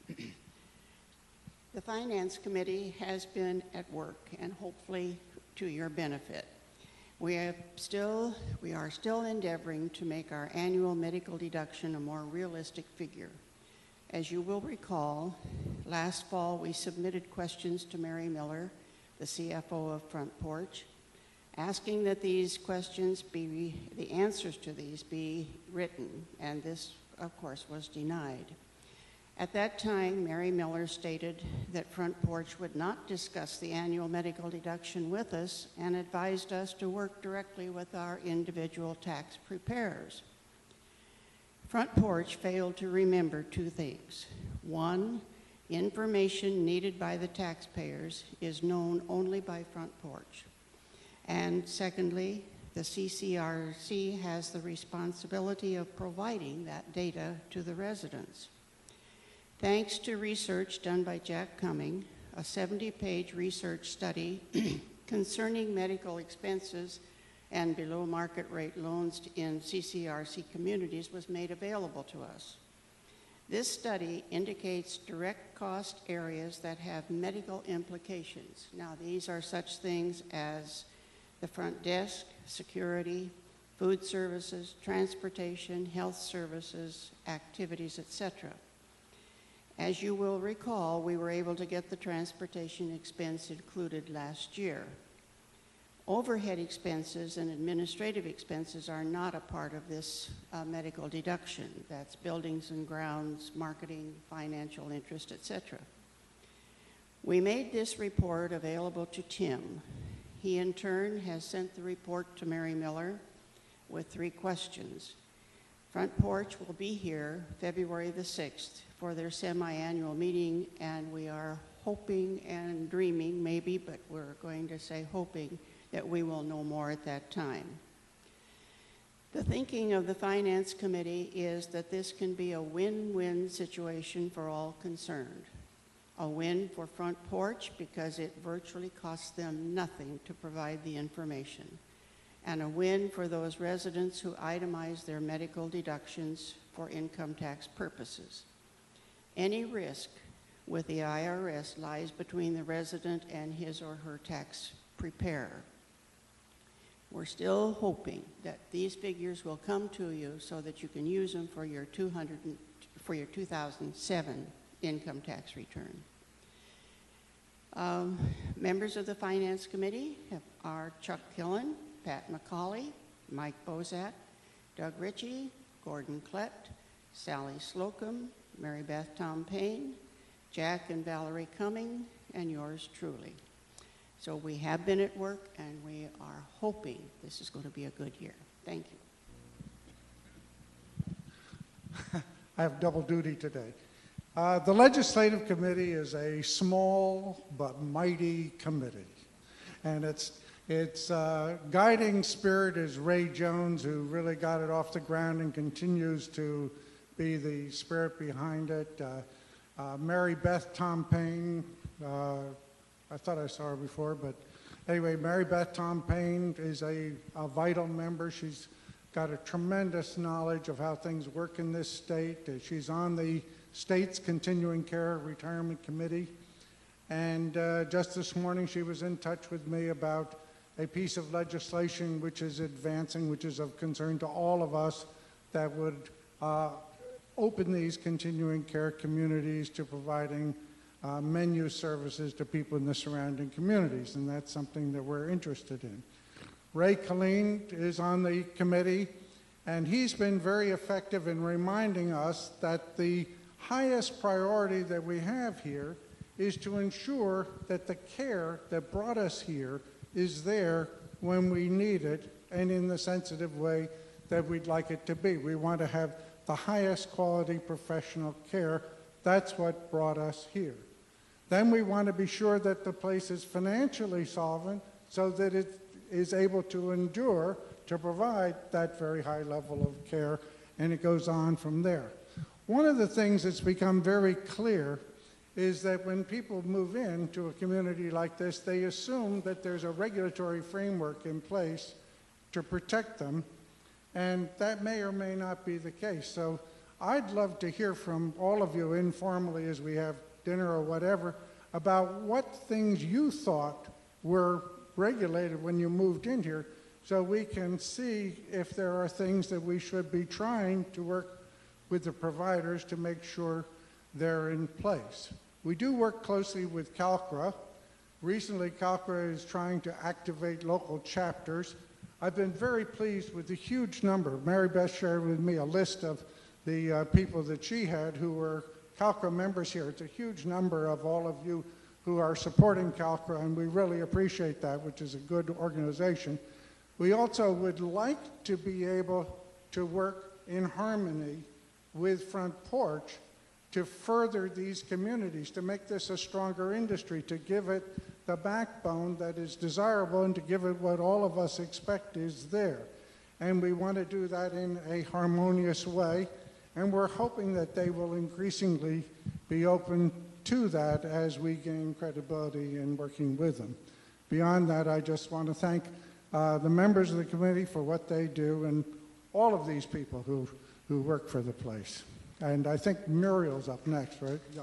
The Finance Committee has been at work, and hopefully to your benefit. We are still endeavoring to make our annual medical deduction a more realistic figure. As you will recall, last fall we submitted questions to Mary Miller, the CFO of Front Porch, asking that these questions the answers to these be written, and this, of course, was denied. At that time, Mary Miller stated that Front Porch would not discuss the annual medical deduction with us and advised us to work directly with our individual tax preparers. Front Porch failed to remember two things. One, information needed by the taxpayers is known only by Front Porch. And secondly, the CCRC has the responsibility of providing that data to the residents. Thanks to research done by Jack Cumming, a 70-page research study concerning medical expenses and below market rate loans in CCRC communities was made available to us. This study indicates direct cost areas that have medical implications. Now, these are such things as the front desk, security, food services, transportation, health services, activities, etc. As you will recall, we were able to get the transportation expense included last year. Overhead expenses and administrative expenses are not a part of this medical deduction. That's buildings and grounds, marketing, financial interest, etc. We made this report available to Tim. He, in turn, has sent the report to Mary Miller with 3 questions. Front Porch will be here February the 6th for their semi-annual meeting, and we are hoping and dreaming, maybe, but we're going to say hoping, that we will know more at that time. The thinking of the Finance Committee is that this can be a win-win situation for all concerned. A win for Front Porch because it virtually costs them nothing to provide the information, and a win for those residents who itemize their medical deductions for income tax purposes. Any risk with the IRS lies between the resident and his or her tax preparer. We're still hoping that these figures will come to you so that you can use them for your 2007 income tax return. Members of the Finance Committee are Chuck Killen, Pat McCauley, Mike Bozat, Doug Ritchie, Gordon Klett, Sally Slocum, Mary Beth Tom Payne, Jack and Valerie Cumming, and yours truly. So we have been at work, and we are hoping this is going to be a good year. Thank you. I have double duty today. The Legislative Committee is a small but mighty committee, and its guiding spirit is Ray Jones, who really got it off the ground and continues to be the spirit behind it. Mary Beth Tom Payne, I thought I saw her before, but anyway, Mary Beth Tom Payne is a vital member. She's got a tremendous knowledge of how things work in this state. She's on the state's Continuing Care Retirement Committee. And just this morning, she was in touch with me about a piece of legislation which is advancing, which is of concern to all of us, that would open these continuing care communities to providing menu services to people in the surrounding communities, and that's something that we're interested in. Ray Colleen is on the committee, and he's been very effective in reminding us that the highest priority that we have here is to ensure that the care that brought us here is there when we need it and in the sensitive way that we'd like it to be. We want to have the highest quality professional care. That's what brought us here. Then we want to be sure that the place is financially solvent so that it is able to endure to provide that very high level of care, and it goes on from there. One of the things that's become very clear is that when people move into a community like this, they assume that there's a regulatory framework in place to protect them, and that may or may not be the case. So I'd love to hear from all of you informally as we have dinner or whatever about what things you thought were regulated when you moved in here, so we can see if there are things that we should be trying to work with the providers to make sure they're in place. We do work closely with CalCRA. Recently, CalCRA is trying to activate local chapters. I've been very pleased with the huge number. Mary Beth shared with me a list of the people that she had who were CalCRA members here. It's a huge number of all of you who are supporting CalCRA, and we really appreciate that, which is a good organization. We also would like to be able to work in harmony with Front Porch to further these communities, to make this a stronger industry, to give it the backbone that is desirable and to give it what all of us expect is there. And we want to do that in a harmonious way, and we're hoping that they will increasingly be open to that as we gain credibility in working with them. Beyond that, I just want to thank the members of the committee for what they do and all of these people who work for the place. And I think Muriel's up next, right? Yeah.